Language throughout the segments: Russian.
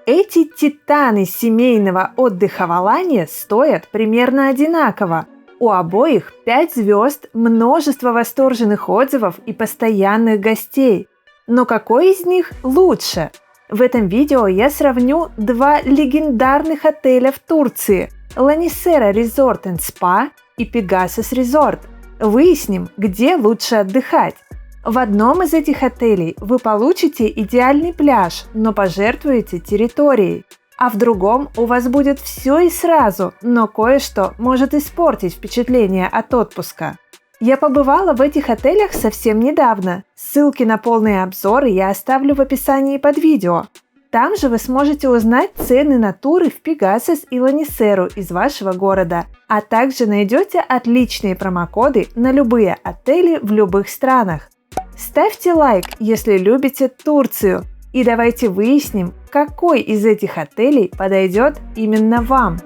Эти титаны семейного отдыха в Аланье стоят примерно одинаково. У обоих 5 звезд, множество восторженных отзывов и постоянных гостей. Но какой из них лучше? В этом видео я сравню два легендарных отеля в Турции – Ланисера Resort and Spa и Pegasus Resort. Выясним, где лучше отдыхать. В одном из этих отелей вы получите идеальный пляж, но пожертвуете территорией. А в другом у вас будет все и сразу, но кое-что может испортить впечатление от отпуска. Я побывала в этих отелях совсем недавно. Ссылки на полные обзоры я оставлю в описании под видео. Там же вы сможете узнать цены на туры в Pegasus и Ланисеру из вашего города, а также найдете отличные промокоды на любые отели в любых странах. Ставьте лайк, если любите Турцию, и давайте выясним, какой из этих отелей подойдет именно вам.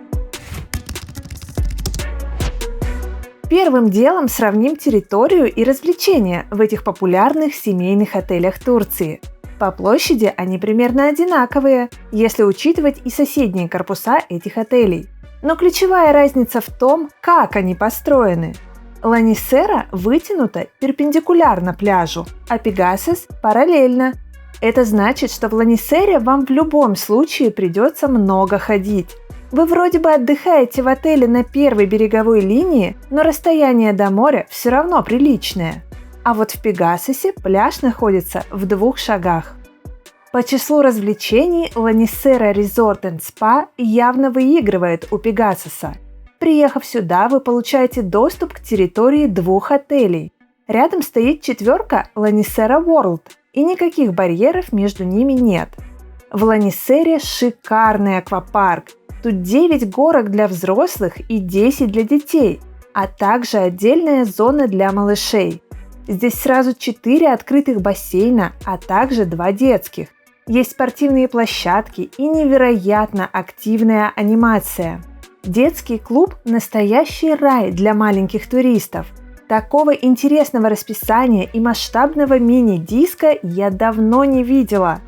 Первым делом сравним территорию и развлечения в этих популярных семейных отелях Турции. По площади они примерно одинаковые, если учитывать и соседние корпуса этих отелей. Но ключевая разница в том, как они построены. Ланисера вытянута перпендикулярно пляжу, а Pegasus параллельно. Это значит, что в Ланисере вам в любом случае придется много ходить. Вы вроде бы отдыхаете в отеле на первой береговой линии, но расстояние до моря все равно приличное. А вот в Пегасусе пляж находится в 2 шагах. По числу развлечений Ланисера Resort and Spa явно выигрывает у Пегасуса. Приехав сюда, вы получаете доступ к территории 2 отелей. Рядом стоит 4-ка Ланисера World, и никаких барьеров между ними нет. В Ланисере шикарный аквапарк. Тут 9 горок для взрослых и 10 для детей, а также отдельная зона для малышей. Здесь сразу 4 открытых бассейна, а также 2 детских. Есть спортивные площадки и невероятно активная анимация. Детский клуб – настоящий рай для маленьких туристов. Такого интересного расписания и масштабного мини-диска я давно не видела.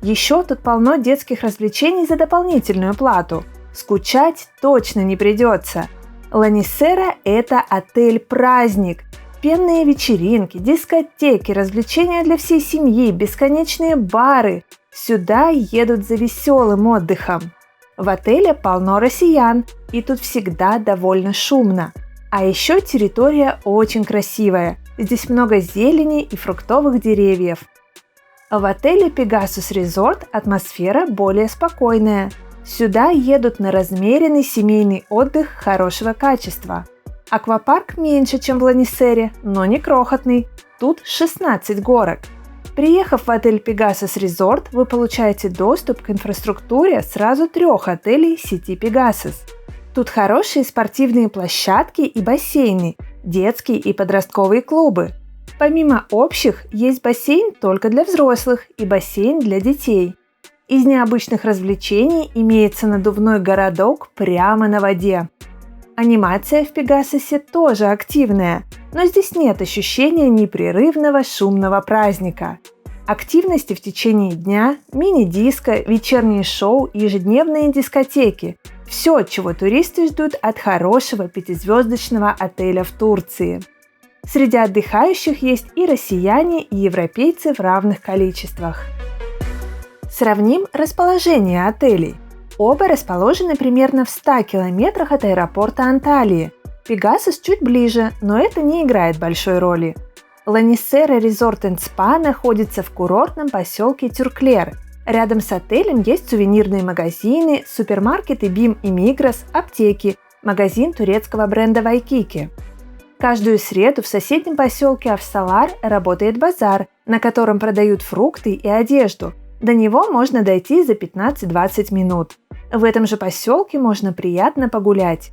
Еще тут полно детских развлечений за дополнительную плату. Скучать точно не придется. Ланисера – это отель-праздник. Пенные вечеринки, дискотеки, развлечения для всей семьи, бесконечные бары. Сюда едут за веселым отдыхом. В отеле полно россиян, и тут всегда довольно шумно. А еще территория очень красивая. Здесь много зелени и фруктовых деревьев. В отеле Pegasus Resort атмосфера более спокойная. Сюда едут на размеренный семейный отдых хорошего качества. Аквапарк меньше, чем в Ланисере, но не крохотный. Тут 16 горок. Приехав в отель Pegasus Resort, вы получаете доступ к инфраструктуре сразу 3 отелей сети Pegasus. Тут хорошие спортивные площадки и бассейны, детские и подростковые клубы. Помимо общих, есть бассейн только для взрослых и бассейн для детей. Из необычных развлечений имеется надувной городок прямо на воде. Анимация в Пегасусе тоже активная, но здесь нет ощущения непрерывного шумного праздника. Активности в течение дня, мини-диско, вечерние шоу и ежедневные дискотеки – все, чего туристы ждут от хорошего 5-звездочного отеля в Турции. Среди отдыхающих есть и россияне, и европейцы в равных количествах. Сравним расположение отелей. Оба расположены примерно в 100 километрах от аэропорта Анталии. Pegasus чуть ближе, но это не играет большой роли. Ланисера Resort and Spa находится в курортном поселке Тюрклер. Рядом с отелем есть сувенирные магазины, супермаркеты BİM и Migros, аптеки, магазин турецкого бренда Waikiki. Каждую среду в соседнем поселке Авсалар работает базар, на котором продают фрукты и одежду. До него можно дойти за 15-20 минут. В этом же поселке можно приятно погулять.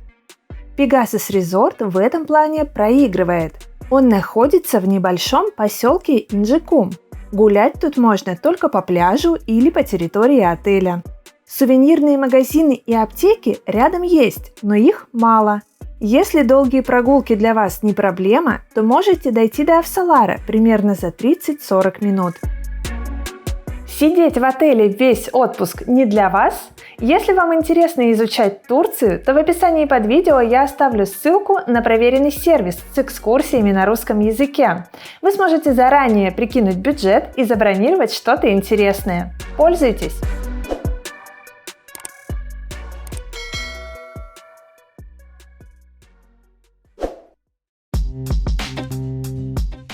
Pegasus Resort в этом плане проигрывает. Он находится в небольшом поселке Инджикум. Гулять тут можно только по пляжу или по территории отеля. Сувенирные магазины и аптеки рядом есть, но их мало. Если долгие прогулки для вас не проблема, то можете дойти до Авсалара примерно за 30-40 минут. Сидеть в отеле весь отпуск не для вас? Если вам интересно изучать Турцию, то в описании под видео я оставлю ссылку на проверенный сервис с экскурсиями на русском языке. Вы сможете заранее прикинуть бюджет и забронировать что-то интересное. Пользуйтесь!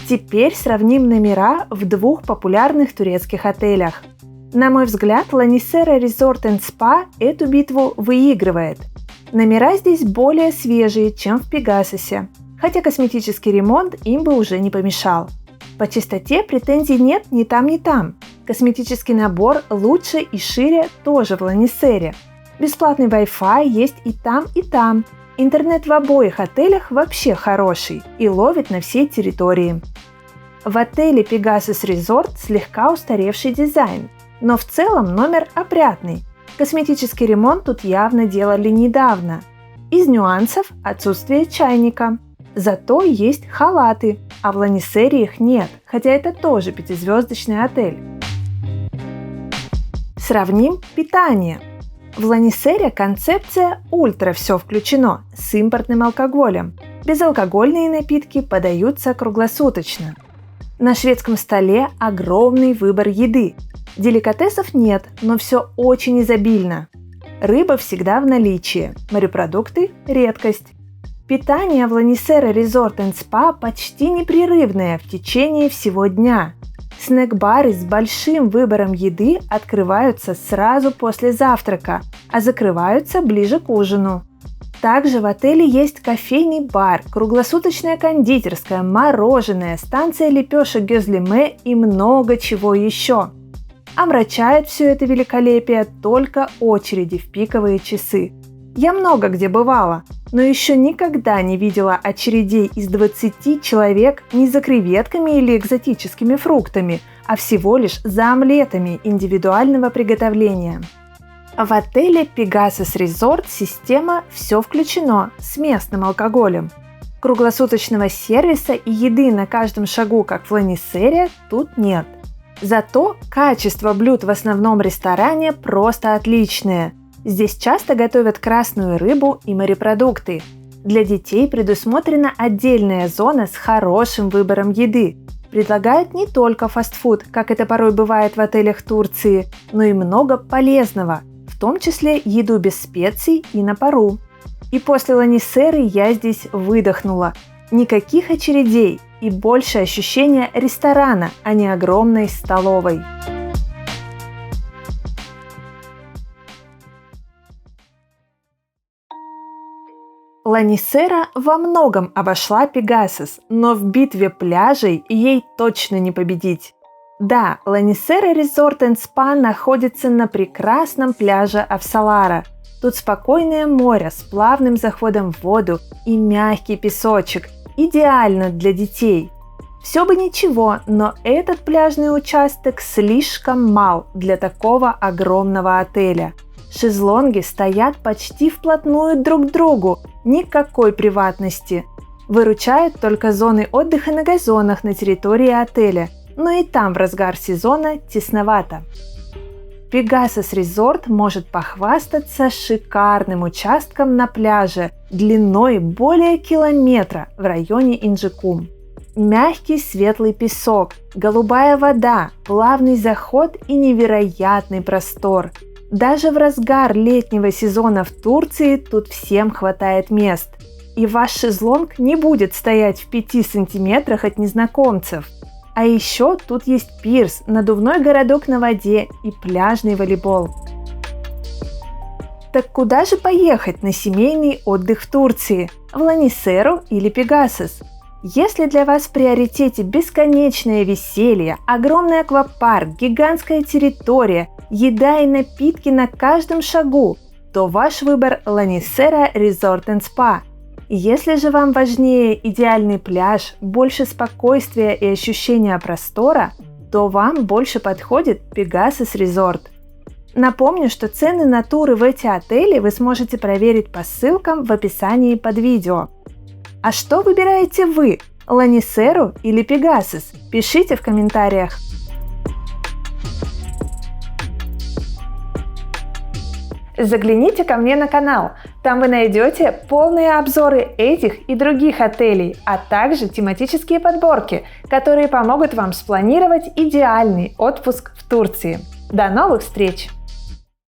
Теперь сравним номера в двух популярных турецких отелях. На мой взгляд, Lanniserra Resort & Spa эту битву выигрывает. Номера здесь более свежие, чем в Пегасусе, хотя косметический ремонт им бы уже не помешал. По чистоте претензий нет ни там, ни там. Косметический набор лучше и шире тоже в Lanniserra. Бесплатный Wi-Fi есть и там, и там. Интернет в обоих отелях вообще хороший и ловит на всей территории. В отеле Pegasus Resort слегка устаревший дизайн, но в целом номер опрятный. Косметический ремонт тут явно делали недавно. Из нюансов – отсутствие чайника. Зато есть халаты, а в Lanniserra их нет, хотя это тоже 5-звездочный отель. Сравним питание. В Lanniserra концепция «ультра все включено» с импортным алкоголем. Безалкогольные напитки подаются круглосуточно. На шведском столе огромный выбор еды. Деликатесов нет, но все очень изобильно. Рыба всегда в наличии, морепродукты – редкость. Питание в Lanniserra Resort & Spa почти непрерывное в течение всего дня. Снэк-бары с большим выбором еды открываются сразу после завтрака, а закрываются ближе к ужину. Также в отеле есть кофейный бар, круглосуточная кондитерская, мороженое, станция лепешек Гёзлеме и много чего еще. Омрачает все это великолепие только очереди в пиковые часы. Я много где бывала, но еще никогда не видела очередей из 20 человек не за креветками или экзотическими фруктами, а всего лишь за омлетами индивидуального приготовления. В отеле Pegasus Resort система «Все включено» с местным алкоголем. Круглосуточного сервиса и еды на каждом шагу, как в Lanniserra, тут нет. Зато качество блюд в основном ресторане просто отличное. Здесь часто готовят красную рыбу и морепродукты. Для детей предусмотрена отдельная зона с хорошим выбором еды. Предлагают не только фастфуд, как это порой бывает в отелях Турции, но и много полезного, в том числе еду без специй и на пару. И после Lanniserra я здесь выдохнула. Никаких очередей и больше ощущения ресторана, а не огромной столовой. Lanniserra во многом обошла Pegasus, но в битве пляжей ей точно не победить. Да, Lanniserra Resort & Spa находится на прекрасном пляже Авсалара. Тут спокойное море с плавным заходом в воду и мягкий песочек. Идеально для детей. Все бы ничего, но этот пляжный участок слишком мал для такого огромного отеля. Шезлонги стоят почти вплотную друг к другу, никакой приватности. Выручают только зоны отдыха на газонах на территории отеля, но и там в разгар сезона тесновато. Pegasus Resort может похвастаться шикарным участком на пляже длиной более километра в районе Инджикум. Мягкий светлый песок, голубая вода, плавный заход и невероятный простор. Даже в разгар летнего сезона в Турции тут всем хватает мест. И ваш шезлонг не будет стоять в 5 сантиметрах от незнакомцев. А еще тут есть пирс, надувной городок на воде и пляжный волейбол. Так куда же поехать на семейный отдых в Турции? В Lanniserra или Pegasus? Если для вас в приоритете бесконечное веселье, огромный аквапарк, гигантская территория, еда и напитки на каждом шагу, то ваш выбор Lanniserra Resort & Spa. Если же вам важнее идеальный пляж, больше спокойствия и ощущения простора, то вам больше подходит Pegasus Resort. Напомню, что цены на туры в эти отели вы сможете проверить по ссылкам в описании под видео. А что выбираете вы? Lanniserra или Pegasus? Пишите в комментариях. Загляните ко мне на канал, там вы найдете полные обзоры этих и других отелей, а также тематические подборки, которые помогут вам спланировать идеальный отпуск в Турции. До новых встреч!